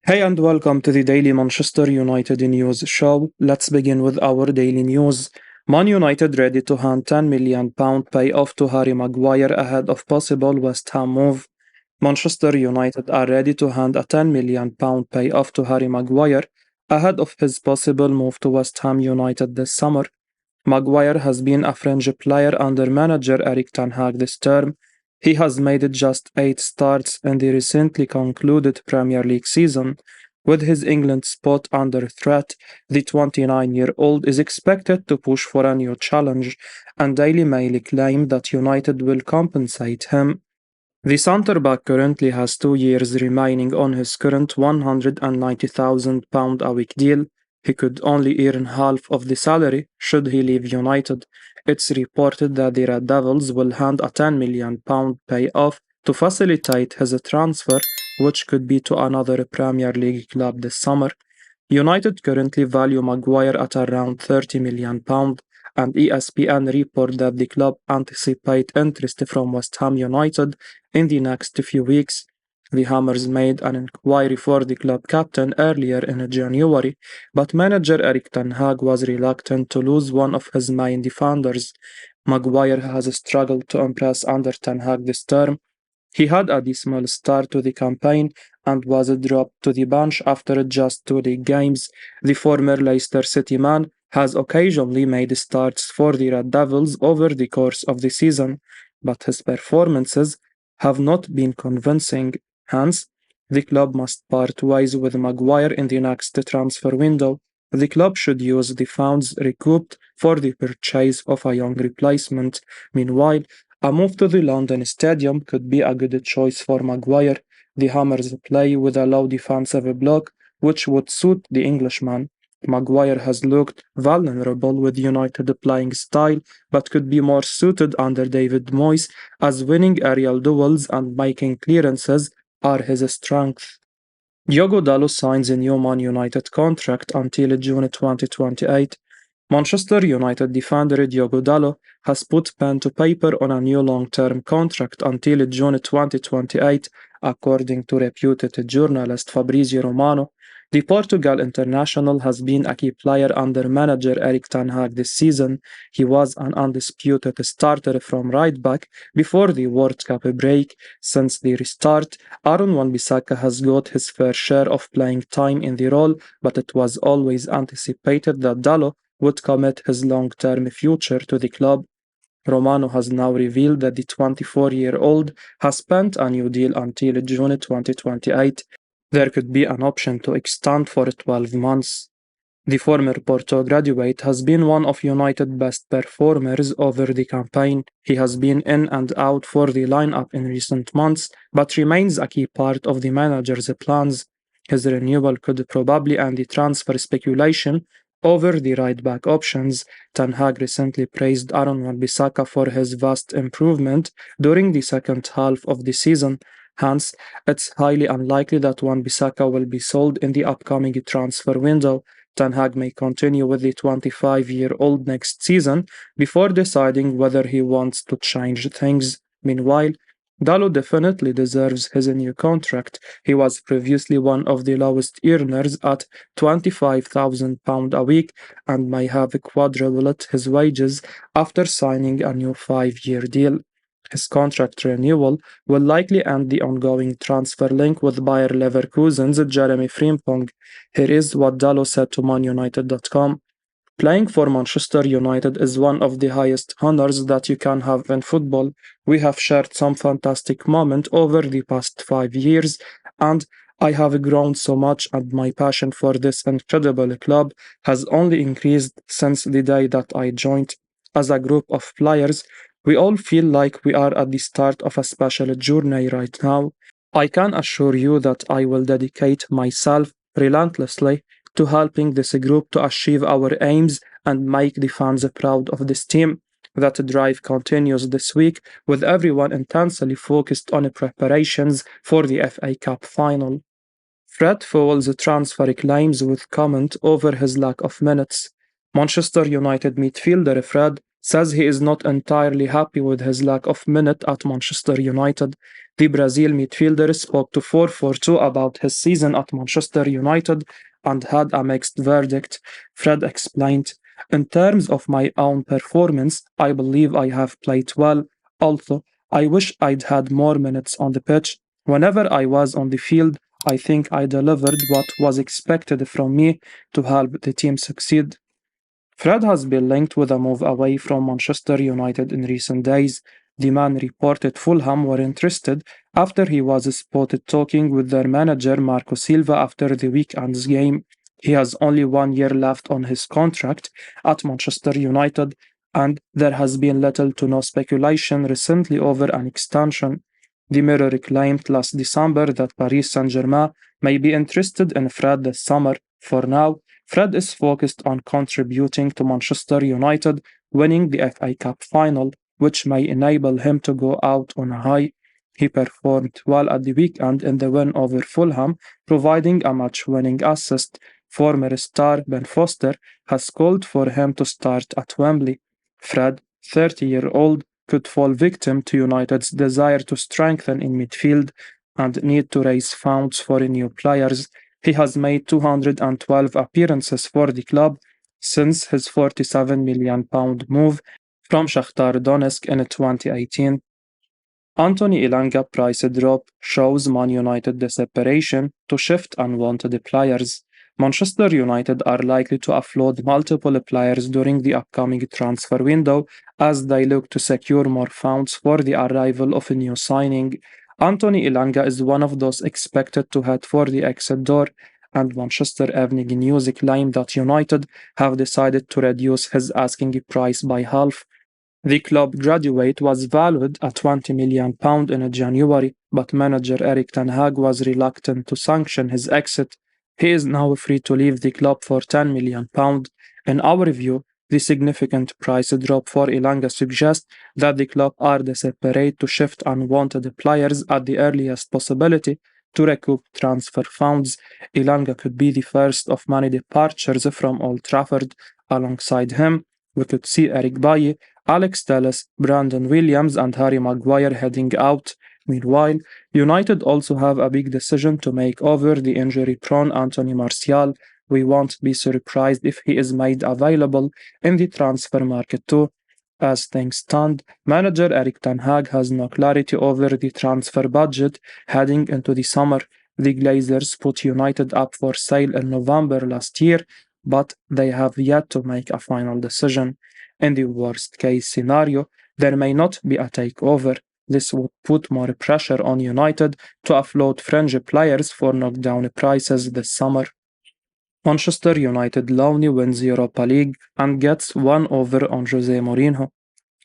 Hey and welcome to the Daily Manchester United News Show. Let's begin with our daily news. Man United ready to hand £10 million payoff to Harry Maguire ahead of possible West Ham move. Manchester United are ready to hand a £10 million payoff to Harry Maguire ahead of his possible move to West Ham United this summer. Maguire has been a fringe player under manager Erik ten Hag this term. He has made just 8 starts in the recently concluded Premier League season. With his England spot under threat, the 29-year-old is expected to push for a new challenge, and Daily Mail claimed that United will compensate him. The centre-back currently has 2 years remaining on his current £190,000 a week deal. He could only earn half of the salary should he leave United. It's reported that the Red Devils will hand a £10 million payoff to facilitate his transfer, which could be to another Premier League club this summer. United currently value Maguire at around £30 million, and ESPN report that the club anticipate interest from West Ham United in the next few weeks. The Hammers made an inquiry for the club captain earlier in January, but manager Erik ten Hag was reluctant to lose one of his main defenders. Maguire has struggled to impress under ten Hag this term. He had a dismal start to the campaign and was dropped to the bench after just 2 league games. The former Leicester City man has occasionally made starts for the Red Devils over the course of the season, but his performances have not been convincing. Hence, the club must part ways with Maguire in the next transfer window. The club should use the funds recouped for the purchase of a young replacement. Meanwhile, a move to the London Stadium could be a good choice for Maguire. The Hammers play with a low defensive block, which would suit the Englishman. Maguire has looked vulnerable with United playing style, but could be more suited under David Moyes, as winning aerial duels and making clearances are his strengths. Diogo Dalot signs a new Man United contract until June 2028. Manchester United defender Diogo Dalot has put pen to paper on a new long-term contract until June 2028, according to reputed journalist Fabrizio Romano. The Portugal international has been a key player under manager Erik ten Hag this season. He was an undisputed starter from right back before the World Cup break. Since the restart, Aaron Wan-Bissaka has got his fair share of playing time in the role, but it was always anticipated that Dalot would commit his long-term future to the club. Romano has now revealed that the 24-year-old has spent a new deal until June 2028. There could be an option to extend for 12 months. The former Porto graduate has been one of United's best performers over the campaign. He has been in and out for the lineup in recent months, but remains a key part of the manager's plans. His renewal could probably end the transfer speculation over the right-back options. Ten Hag recently praised Aaron Wan-Bissaka for his vast improvement during the second half of the season. Hence, it's highly unlikely that Wan-Bissaka will be sold in the upcoming transfer window. Ten Hag may continue with the 25-year-old next season before deciding whether he wants to change things. Meanwhile, Dalot definitely deserves his new contract. He was previously one of the lowest earners at £25,000 a week and may have quadrupled his wages after signing a new 5-year deal. His contract renewal will likely end the ongoing transfer link with Bayer Leverkusen's Jeremy Frimpong. Here is what Dalot said to ManUnited.com. Playing for Manchester United is one of the highest honors that you can have in football. We have shared some fantastic moments over the past 5 years, and I have grown so much, and my passion for this incredible club has only increased since the day that I joined. As a group of players, we all feel like we are at the start of a special journey right now. I can assure you that I will dedicate myself relentlessly to helping this group to achieve our aims and make the fans proud of this team. That drive continues this week with everyone intensely focused on preparations for the FA Cup final. Fred fuels transfer claims with comment over his lack of minutes. Manchester United midfielder Fred says he is not entirely happy with his lack of minute at Manchester United. The Brazil midfielder spoke to 442 about his season at Manchester United and had a mixed verdict. Fred explained, "In terms of my own performance, I believe I have played well, although I wish I'd had more minutes on the pitch. Whenever I was on the field, I think I delivered what was expected from me to help the team succeed." Fred has been linked with a move away from Manchester United in recent days. The man reported Fulham were interested after he was spotted talking with their manager Marco Silva after the weekend's game. He has only 1 year left on his contract at Manchester United, and there has been little to no speculation recently over an extension. The Mirror claimed last December that Paris Saint-Germain may be interested in Fred this summer. For now, Fred is focused on contributing to Manchester United winning the FA Cup final, which may enable him to go out on a high. He performed well at the weekend in the win over Fulham, providing a match-winning assist. Former star Ben Foster has called for him to start at Wembley. Fred, 30-year-old, could fall victim to United's desire to strengthen in midfield and need to raise funds for new players. He has made 212 appearances for the club since his £47 million move from Shakhtar Donetsk in 2018. Anthony Illanga price drop shows Man United desperation to shift unwanted players. Manchester United are likely to offload multiple players during the upcoming transfer window as they look to secure more funds for the arrival of a new signing. Anthony Illanga is one of those expected to head for the exit door, and Manchester Evening News claim that United have decided to reduce his asking price by half. The club graduate was valued at £20 million in January, but manager Erik Ten Hag was reluctant to sanction his exit. He is now free to leave the club for £10 million. In our view, the significant price drop for Illanga suggests that the club are desperate to shift unwanted players at the earliest possibility to recoup transfer funds. Illanga could be the first of many departures from Old Trafford. Alongside him, we could see Erik Bailly, Alex Talus, Brandon Williams, and Harry Maguire heading out. Meanwhile, United also have a big decision to make over the injury-prone Anthony Martial. We won't be surprised if he is made available in the transfer market too. As things stand, manager Erik Ten Hag has no clarity over the transfer budget heading into the summer. The Glazers put United up for sale in November last year, but they have yet to make a final decision. In the worst case scenario, there may not be a takeover. This would put more pressure on United to offload fringe players for knockdown prices this summer. Manchester United lonely wins Europa League and gets one over on Jose Mourinho.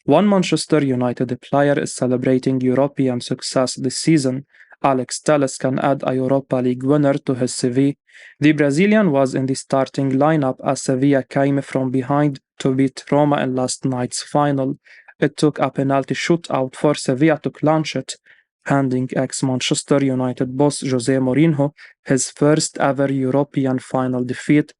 One Manchester United player is celebrating European success this season. Alex Talus can add a Europa League winner to his CV. The Brazilian was in the starting lineup as Sevilla came from behind to beat Roma in last night's final. It took a penalty shootout for Sevilla to clinch it, handing ex-Manchester United boss Jose Mourinho his first ever European final defeat.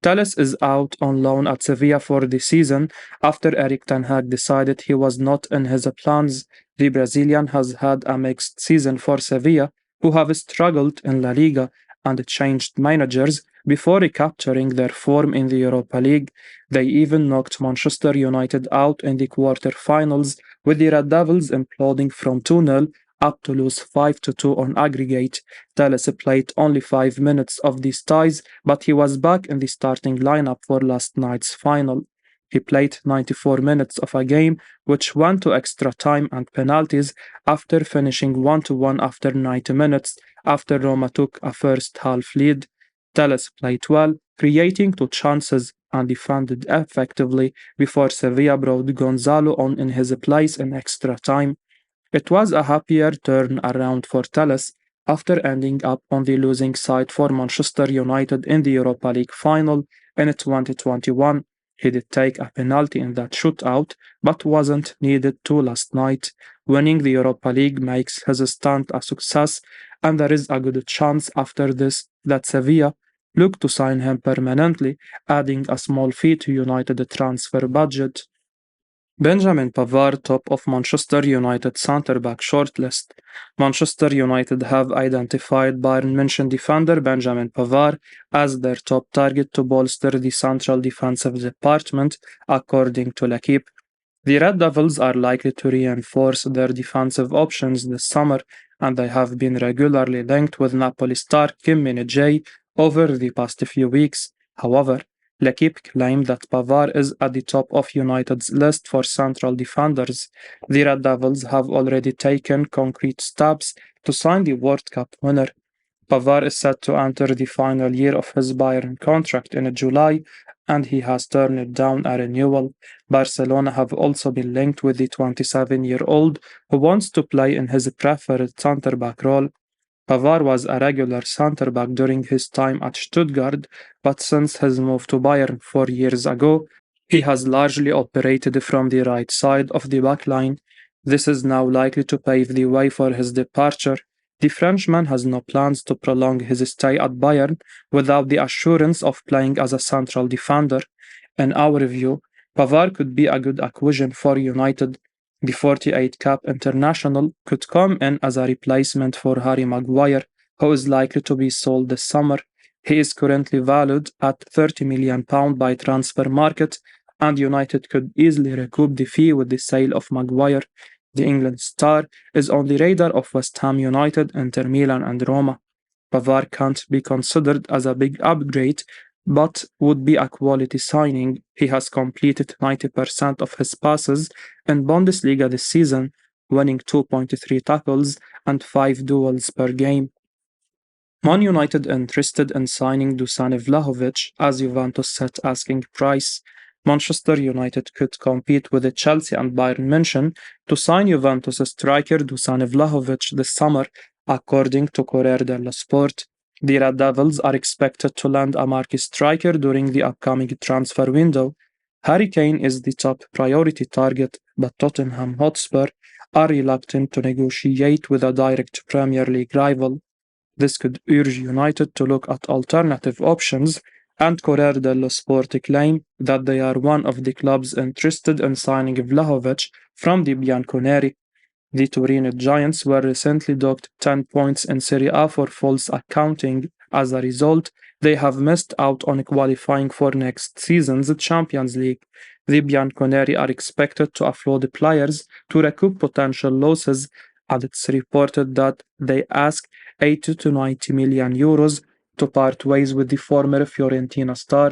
Talus is out on loan at Sevilla for the season after Erik Ten Hag decided he was not in his plans. The Brazilian has had a mixed season for Sevilla, who have struggled in La Liga and changed managers before recapturing their form in the Europa League. They even knocked Manchester United out in the quarter-finals, with the Red Devils imploding from 2-0 up to lose 5-2 on aggregate. Talus played only 5 minutes of these ties, but he was back in the starting lineup for last night's final. He played 94 minutes of a game, which went to extra time and penalties after finishing 1-1 after 90 minutes, after Roma took a first-half lead. Talus played well, creating 2 chances and defended effectively before Sevilla brought Gonzalo on in his place in extra time. It was a happier turn around for Talus after ending up on the losing side for Manchester United in the Europa League final in 2021. He did take a penalty in that shootout, but wasn't needed to last night. Winning the Europa League makes his stunt a success, and there is a good chance after this that Sevilla look to sign him permanently, adding a small fee to United transfer budget. Benjamin Pavar, top of Manchester United centre-back shortlist. Manchester United have identified Bayern München defender Benjamin Pavar as their top target to bolster the central defensive department, according to L'Equipe. The Red Devils are likely to reinforce their defensive options this summer, and they have been regularly linked with Napoli star Kim Min-jae over the past few weeks. However, L'Equipe claimed that Pavar is at the top of United's list for central defenders. The Red Devils have already taken concrete steps to sign the World Cup winner. Pavar is set to enter the final year of his Bayern contract in July, and he has turned down a renewal. Barcelona have also been linked with the 27-year-old who wants to play in his preferred centre-back role. Pavar was a regular centre-back during his time at Stuttgart, but since his move to Bayern 4 years ago, he has largely operated from the right side of the backline. This is now likely to pave the way for his departure. The Frenchman has no plans to prolong his stay at Bayern without the assurance of playing as a central defender. In our view, Pavar could be a good acquisition for United. The 48-cap international could come in as a replacement for Harry Maguire, who is likely to be sold this summer. He is currently valued at £30 million by transfer market, and United could easily recoup the fee with the sale of Maguire. The England star is on the radar of West Ham United, Inter Milan, and Roma. Pavar can't be considered as a big upgrade, but would be a quality signing. He has completed 90% of his passes in Bundesliga this season, winning 2.3 tackles and 5 duels per game. Man United interested in signing Dusan Vlahovic as Juventus set asking price. Manchester United could compete with Chelsea and Bayern München to sign Juventus striker Dusan Vlahovic this summer, according to Corriere dello Sport. The Red Devils are expected to land a marquee striker during the upcoming transfer window. Harry Kane is the top priority target, but Tottenham Hotspur are reluctant to negotiate with a direct Premier League rival. This could urge United to look at alternative options, and Corriere dello Sport claim that they are one of the clubs interested in signing Vlahovic from the Bianconeri. The Turin Giants were recently docked 10 points in Serie A for false accounting. As a result, they have missed out on qualifying for next season's Champions League. The Bianconeri are expected to offload players to recoup potential losses, and it's reported that they ask 80 to 90 million euros to part ways with the former Fiorentina star.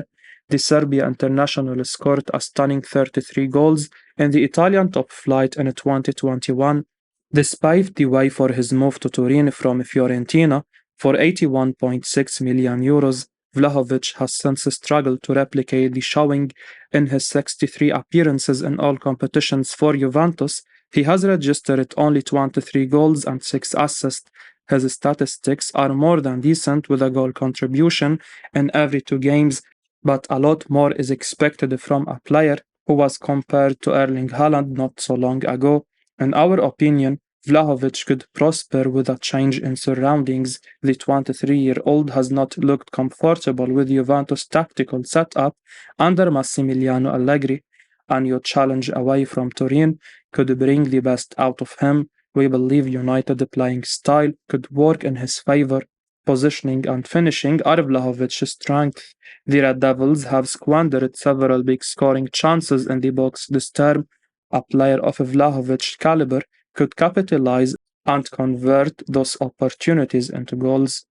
The Serbia international scored a stunning 33 goals in the Italian top flight in 2021. Despite the way for his move to Turin from Fiorentina for 81.6 million euros, Vlahovic has since struggled to replicate the showing in his 63 appearances in all competitions for Juventus. He has registered only 23 goals and 6 assists. His statistics are more than decent with a goal contribution in every 2 games, but a lot more is expected from a player who was compared to Erling Haaland not so long ago. In our opinion, Vlahovic could prosper with a change in surroundings. The 23-year-old has not looked comfortable with Juventus' tactical setup under Massimiliano Allegri. A new challenge away from Turin could bring the best out of him. We believe United playing style could work in his favor. Positioning and finishing are Vlahovic's strength. The Red Devils have squandered several big scoring chances in the box this term. A player of Vlahovic's caliber could capitalize and convert those opportunities into goals.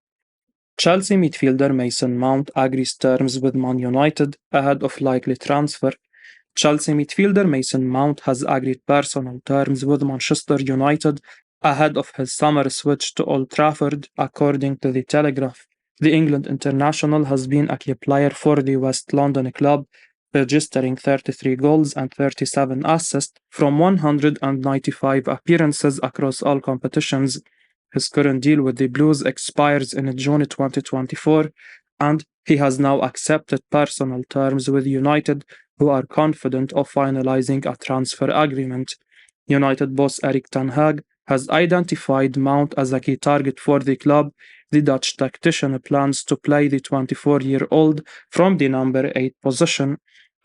Chelsea midfielder Mason Mount agrees terms with Man United ahead of likely transfer. Chelsea midfielder Mason Mount has agreed personal terms with Manchester United ahead of his summer switch to Old Trafford, according to The Telegraph. The England international has been a key player for the West London club, registering 33 goals and 37 assists from 195 appearances across all competitions. His current deal with the Blues expires in June 2024, and he has now accepted personal terms with United, who are confident of finalizing a transfer agreement. United boss Erik ten Hag has identified Mount as a key target for the club. The Dutch tactician plans to play the 24-year-old from the number 8 position.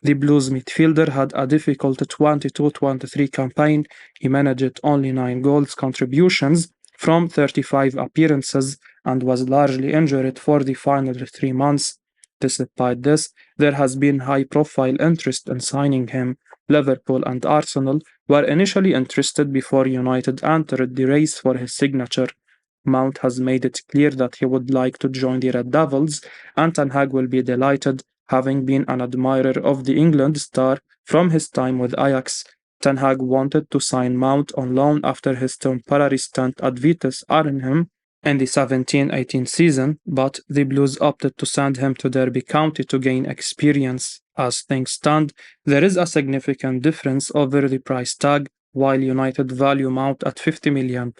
The Blues midfielder had a difficult 22-23 campaign. He managed only 9 goals contributions from 35 appearances and was largely injured for the final 3 months. Despite this, there has been high-profile interest in signing him. Liverpool and Arsenal were initially interested before United entered the race for his signature. Mount has made it clear that he would like to join the Red Devils, and Ten Hag will be delighted, having been an admirer of the England star from his time with Ajax. Ten Hag wanted to sign Mount on loan after his temporary stint at Vitesse Arnhem in the 17-18 season, but the Blues opted to send him to Derby County to gain experience. As things stand, there is a significant difference over the price tag. While United value Mount at £50 million,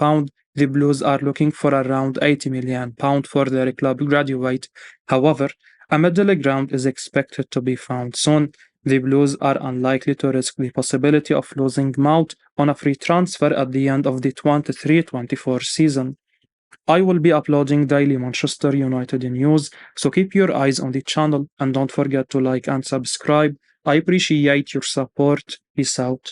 the Blues are looking for around £80 million for their club graduate. However, a middle ground is expected to be found soon. The Blues are unlikely to risk the possibility of losing Mount on a free transfer at the end of the 23-24 season. I will be uploading daily Manchester United news, so keep your eyes on the channel and don't forget to like and subscribe. I appreciate your support. Peace out.